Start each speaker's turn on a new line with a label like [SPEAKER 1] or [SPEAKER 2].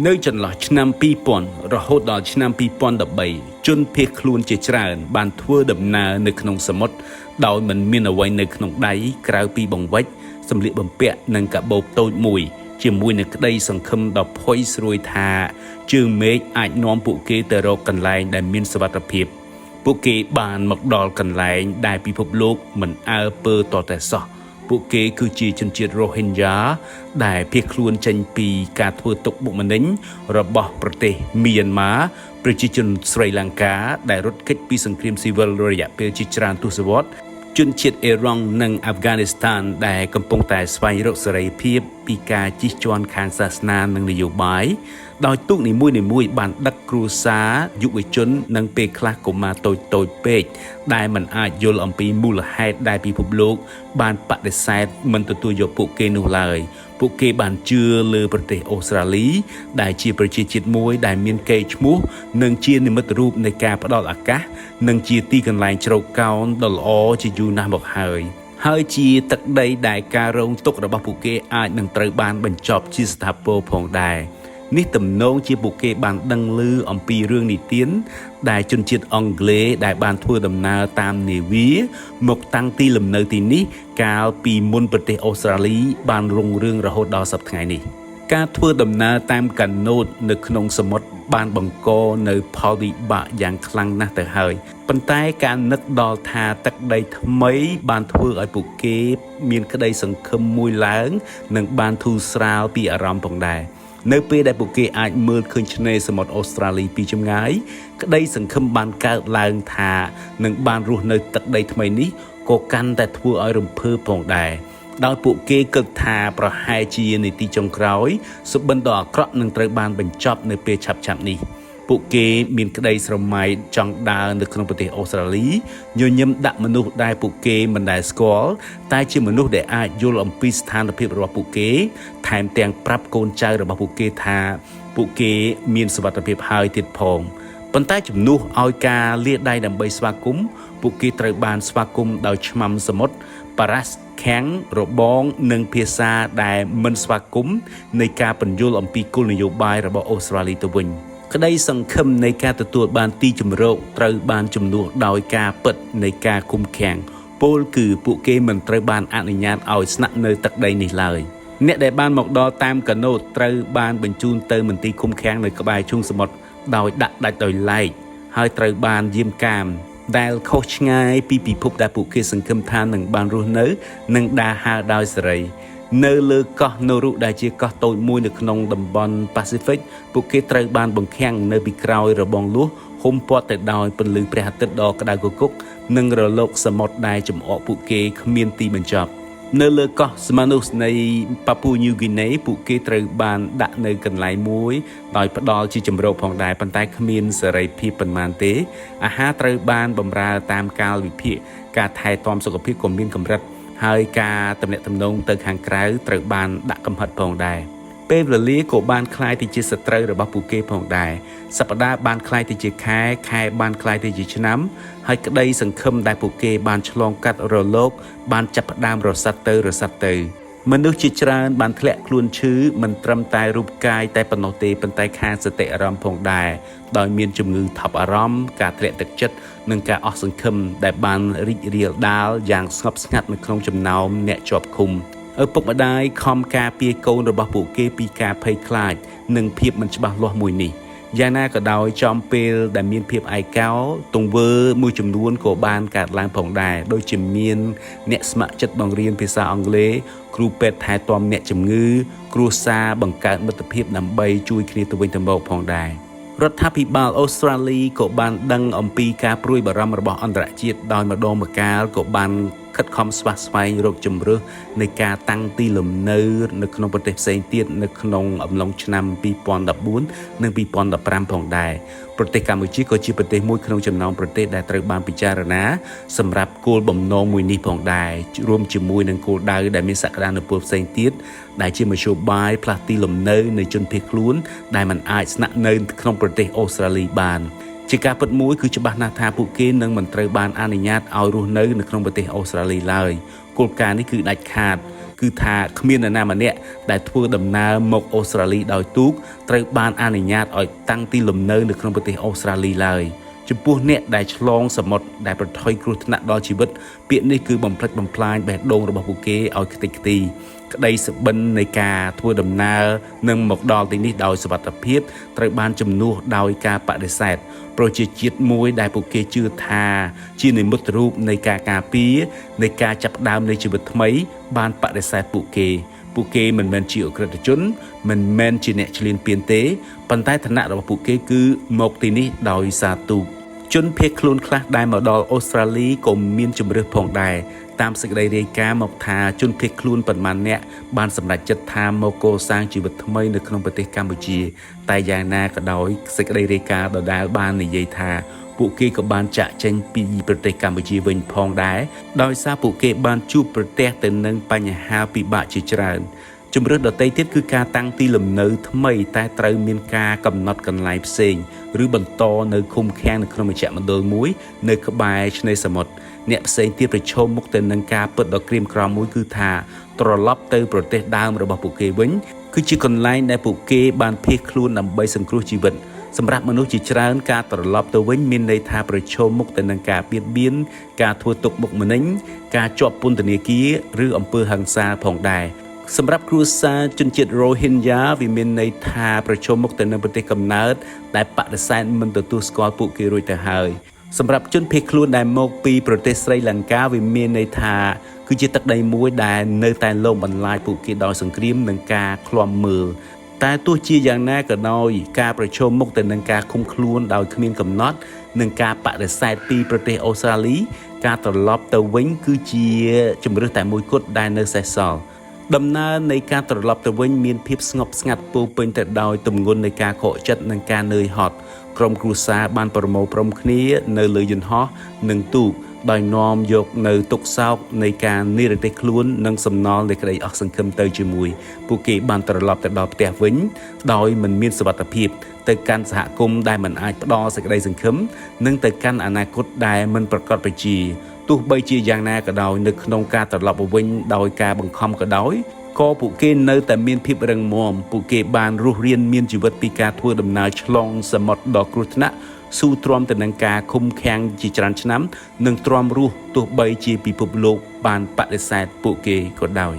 [SPEAKER 1] នៅចន្លោះឆ្នាំ2000រហូតដល់ឆ្នាំ2013ជនភៀសខ្លួនជាច្រើនបានធ្វើដំណើរនៅក្នុងសមុទ្រដោយមិនមានអ្វីនៅក្នុងដៃក្រៅពីបង្វិចសម្លៀកបំពាក់និងកាបូបតូចមួយជាមួយនឹងក្តីសង្ឃឹមដ៏ផុយស្រួយថាជើងមេឃអាចនាំពួកគេទៅរកកន្លែងដែលមានសុវត្ថិភាពពួកគេបានមកដល់កន្លែងដែលពិភពលោកមិនអើពើតតែសោះពួកគេគឺជាជនជាតិ Rohingya ដែលភៀសខ្លួនចេញពីការធ្វើទុកបុកម្នេញរបស់ប្រទេសមីយ៉ាន់ម៉ាប្រជាជនស្រីលង្កាដែលរត់គេចពីសង្គ្រាមស៊ីវិលរយៈពេលជាច្រើនទសវត្សរ៍ជនជាតិអ៊ីរ៉ង់និងអាហ្វហ្គានីស្ថានដែលកំពុងតែស្វែងរកសេរីភាពពីការជិះជាន់ខាងសាសនានិងនយោបាយដោយទូកនីមួយៗបានដឹកគ្រួសារយុវជននិងពេលខ្លះកុមារតូចៗពេកដែលមិនអាចយល់អំពីមូលហេតុដែលពិភពលោកបានបដិសេធមិនទទួលយកពួកគេនោះឡើយពួកគេបានជឿលើប្រទេសអូស្ត្រាលីដែលជាប្រជាជាតិមួយដែលមានកេរ្តិ៍ឈ្មោះនិងជានិមិត្តរូបនៃការផ្ដល់ឱកាសនិងជាទីកន្លែងជ្រកកោនដ៏ល្អជាយូរណាស់មកហើយជាទឹកដីដែលការរងទុក្ខរបស់ពួកគេអាចនឹងត្រូវបានបញ្ចប់ជាស្ថាពរផងដែរនេះទំនងជាពួកគេបានដឹងឮអំពីរឿងនិទានដែលជនជាតិអង់គ្លេសដែលបានធ្វើដំណើរតាមនាវាមកតាំងទីលំនៅទីនេះកាលពីមុនប្រទេសអូស្ត្រាលីបានរុងរឿងរហូតដល់សព្វថ្ងៃនេះការធ្វើដំណើរតាមកាណូតនៅក្នុងសមុទ្របានបង្កនៅផលវិបាកយ៉ាងខ្លាំងណាស់ទៅហើយប៉ុន្តែការនឹកដល់ថាទឹកដីថ្មីបានធ្វើឲ្យពួកគេមានក្តីសង្ឃឹមមួយឡើងនិងបានធូរស្រាលពីអារម្មណ៍ផងដែរនៅពេលដែលពួកគេអាចមើលឃើញឆ្នេរសមុទ្រអូស្ត្រាលីពីចម្ងាយក្តីសង្ឃឹមបានកើតឡើងថានឹងបានរស់នៅទឹកដីថ្មីនេះក៏កាន់តែធ្វើឲ្យរំភើបផងដែរដោយពួកគេគិតថាប្រហែលជានាទីចុងក្រោយសុបិនដ៏អាក្រក់នឹងត្រូវបានបញ្ចប់នៅពេលឆាប់ៗនេះពួកគេមានក្តីស្រមៃចង់ដើរនៅក្នុងប្រទេសអូស្ត្រាលីញញឹមដាក់មនុស្សដែលពួកគេមិនដែលស្គាល់តែជាមនុស្សដែលអាចយល់អំពីស្ថានភាពរបស់ពួកគេថែមទាំងប្រាប់កូនចៅរបស់ពួកគេថាពួកគេមានសុវត្ថិភាពហើយទៀតផងប៉ុន្តែជំនួសឲ្យការលាដៃដើម្បីស្វាគមន៍ពួកគេត្រូវបានស្វាគមន៍ដោយឆ្មាំសមុទ្រប៉ារ៉ាសខាំងរបងនិងភាសាដែលមិនស្វាគមន៍នៃការពន្យល់អំពីគោលនយោបាយរបស់អូស្ត្រាលីទៅវិញក្តីសង្ឃឹមនៃការទទួលបានទីជម្រកត្រូវបានជំនួសដោយការពិតនៃការឃុំឃាំងពោលគឺពួកគេមិនត្រូវបានអនុញ្ញាតឲ្យស្នាក់នៅទឹកដីនេះឡើយអ្នកដែលបានមកដល់តាមកាណូតត្រូវបានបញ្ជូនទៅមន្ទីរឃុំឃាំងនៅក្បែរឈូងសមុទ្រដោយដាក់ដាច់ដោយឡែកហើយត្រូវបានយាមកាមដែលខុសឆ្ងាយពីពិភពដែលពួកគេសង្ឃឹមថានឹងបានរស់នៅនិងដើរហើរដោយសេរីនៅលើកោះនូរុដែលជាកោះតូចមួយនៅក្នុងតំបន់ Pacific ពួកគេត្រូវបានបង្ខាំងនៅពីក្រោយរបងលួសហុំព័ទ្ធទៅដោយពន្លឺព្រះអាទិត្យដ៏ក្តៅគគុកនិងរលកសមុទ្រដែលចំអកពួកគេគ្មានទីបញ្ចប់នៅលើកោះ Smanus នៃ Papua New Guinea ពួកគេត្រូវបានដាក់នៅកន្លែងមួយដោយផ្ដល់ជាជម្រកផងដែរប៉ុន្តែគ្មានសេរីភាពប៉ុន្មានទេអាហារត្រូវបានបម្រើតាមកាលវិភាគការថែទាំសុខភាពក៏មានកម្រិតហើយការទំនាក់ទំនងទៅខាងក្រៅត្រូវបានដាក់កំហិតផងដែរពេលវេលាក៏បានคล้ายទៅជាសត្រូវរបស់ពួកគេផងដែរសប្តាហ៍បានคล้ายទៅជាខែបានคล้ายទៅជាឆ្នាំហើយក្តីសង្ឃឹមដែលពួកគេបានឆ្លងកាត់រលកបានចាប់ផ្ដើមរសាត់ទៅមនុស្សជាច្រើនបានធ្លាក់ខ្លួនឈឺមិនត្រឹមតែរូបកាយតែប៉ុណ្ណោះទេប៉ុន្តែខាងសតិអារម្មណ៍ផងដែរដោយមានជំងឺថប់អារម្មណ៍ការធ្លាក់ទឹកចិត្តនិងការអស់សង្ឃឹមដែលបានរីករាលដាលយ៉ាងស្ងប់ស្ងាត់នៅក្នុងចំណោមអ្នកជាប់ឃុំឪពុកម្ដាយខំការពារកូនរបស់ពួកគេពីការភ័យខ្លាចនិងភាពមិនច្បាស់លាស់មួយនេះយ៉ាងណាក៏ដោយចំពេលដែលមានភាពឯកោទង្វើមួយចំនួនក៏បានកើតឡើងផងដែរដូចជាមានអ្នកស្ម័គ្រចិត្តបង្រៀនភាសាអង់គ្លេសគ្រូពេទ្យថែទាំអ្នកជំងឺគ្រួសារបង្កើតមិត្តភាពដើម្បីជួយគ្នាទៅវិញទៅមកផងដែររដ្ឋាភិបាលអូស្ត្រាលីក៏បានដឹងអំពីការព្រួយបារម្ភរបស់អន្តរជាតិដោយម្ដងម្កាលក៏បានខិតខំស្វះស្វែងរកជំរើសនៃការតាំងទីលំនៅនៅក្នុងប្រទេសផ្សេងទៀតនៅក្នុងអំឡុងឆ្នាំ2014និង2015ផងដែរប្រទេសកម្ពុជាក៏ជាប្រទេសមួយក្នុងចំណោមប្រទេសដែលត្រូវបានពិចារណាសម្រាប់គោលបំណងមួយនេះផងដែររួមជាមួយនឹងគោលដៅដែលមានសក្តានុពលផ្សេងទៀតដែលជាមធ្យោបាយផ្លាស់ទីលំនៅនៃជនភៀសខ្លួនដែលមិនអាចស្នាក់នៅក្នុងប្រទេសអូស្ត្រាលីបានជាការពិតមួយគឺច្បាស់ណាស់ថាពួកគេនឹងមិនត្រូវបានអនុញ្ញាតឲ្យរស់នៅក្នុងប្រទេសអូស្ត្រាលីឡើយគោលការណ៍នេះគឺដាច់ខាត គឺថាគ្មាននរណាម្នាក់ដែលធ្វើដំណើរមកអូស្ត្រាលីដោយទូកត្រូវបានអនុញ្ញាតឲ្យតាំងទីលំនៅនៅក្នុងប្រទេសអូស្ត្រាលីឡើយចំពោះអ្នកដែលឆ្លងសមុទ្រដែលប្រថុយគ្រោះថ្នាក់ដល់ជីវិតពាក្យនេះគឺបំផ្លិចបំផ្លាញបេះដូងរបស់ពួកគេឲ្យខ្ទេចខ្ទីក្តីសុបិននៃការធ្វើដំណើរនឹងមកដល់ទីនេះដោយសុវត្ថិភាពត្រូវបានជំនួសដោយការបដិសេធប្រជាជាតិមួយដែលពួកគេជឿថាជានិមិត្តរូបនៃការការពារនៃការចាប់ផ្ដើមនៃជីវិតថ្មីបានបដិសេធពួកគេមិនមែនជាអក្រិតជនមិនមែនជាអ្នកឈ្លានពានទេប៉ុន្តែឋានៈរបស់ពួកគេគឺមកទីនេះដោយសារទូកជនភៀសខ្លួនខ្លះដែលមកដល់អូស្ត្រាលីក៏មានជម្រើសផងដែរតាមសេចក្តីរាយការណ៍មកថាជនភៀសខ្លួនប៉ុន្មានអ្នកបានសម្រេចចិត្តថាមកកសាងជីវិតថ្មីនៅក្នុងប្រទេសកម្ពុជាតែយ៉ាងណាក៏ដោយសេចក្តីរាយការណ៍ដដែលបាននិយាយថាពួកគេក៏បានចាក់ចេញពីប្រទេសកម្ពុជាវិញផងដែរដោយសារពួកគេបានជួបប្រទះទៅនឹងបញ្ហាពិបាកជាច្រើនជំរឿនដទៃទៀតគឺការតាំងទីលំនៅថ្មីតែត្រូវមានការកំណត់កន្លែងផ្សេងឬបន្តនៅឃុំឃាំងនៅក្នុងមជ្ឈមណ្ឌលមួយនៅក្បែរឆ្នេរសមុទ្រអ្នកផ្សេងទៀតប្រឈមមុខទៅនឹងការពិតដ៏ក្រៀមក្រំមួយគឺថាត្រឡប់ទៅប្រទេសដើមរបស់ពួកគេវិញគឺជាកន្លែងដែលពួកគេបានភៀសខ្លួនដើម្បីសង្គ្រោះជីវិតសម្រាប់មនុស្សជាច្រើនការត្រឡប់ទៅវិញមានន័យថាប្រឈមមុខទៅនឹងការបៀតបៀនការធ្វើទុកបុកម្នេញការជាប់ពន្ធនាគារឬអំពើហិង្សាផងដែរសម្រាប់គ្រួសារជនជាតិ Rohingya វាមានន័យថាប្រឈមមុខទៅនឹងប្រទេសកំណើតដែលបដិសេធមិនទទួលស្គាល់ពួកគេរួចទៅហើយសម្រាប់ជនភៀសខ្លួនដែលមកពីប្រទេសស្រីលង្កាវាមានន័យថាគឺជាទឹកដីមួយដែលនៅតែលំបន្លាចពួកគេដោយសង្គ្រាមនិងការឃ្លាំមើលតែទោះជាយ៉ាងណាក៏ដោយការប្រឈមមុខទៅនឹងការឃុំខ្លួនដោយគ្មានកំណត់និងការបដិសេធពីប្រទេសអូស្ត្រាលីការត្រឡប់ទៅវិញគឺជាជំរើសតែមួយគត់ដែលនៅសេសសល់ដំណើរនៃការត្រឡប់ទៅវិញមានភាពស្ងប់ស្ងាត់ពោពេញទៅដោយទម្ងន់នៃការខកចិត្តនិងការនឿយហត់ក្រុមគ្រួសារបានប្រមូលផ្តុំគ្នានៅលើយន្តហោះនិងទូកដោយនាំយកនៅទុកសោកនៃការនិរទេសខ្លួននិងសំណល់នៃក្តីអស់សង្ឃឹមទៅជាមួយពួកគេបានត្រឡប់ទៅដល់ផ្ទះវិញដោយមិនមានសុវត្ថិភាពទៅកាន់សហគមន៍ដែលមិនអាចផ្ដល់សេចក្តីសង្ឃឹមនិងទៅកាន់អនាគតដែលមិនប្រកបប្រជាទោះបីជាយ៉ាងណាក៏ដោយនៅក្នុងការត្រឡប់ទៅវិញដោយការបង្ខំក៏ដោយក៏ពួកគេនៅតែមានភាពរឹងមាំពួកគេបានរស់រានមានជីវិតពីការធ្វើដំណើរឆ្លងសមុទ្រដ៏គ្រោះថ្នាក់ស៊ូទ្រាំទៅនឹងការឃុំឃាំងជាច្រើនឆ្នាំនិងទ្រាំរស់ទោះបីជាពិភពលោកបានបដិសេធពួកគេក៏ដោយ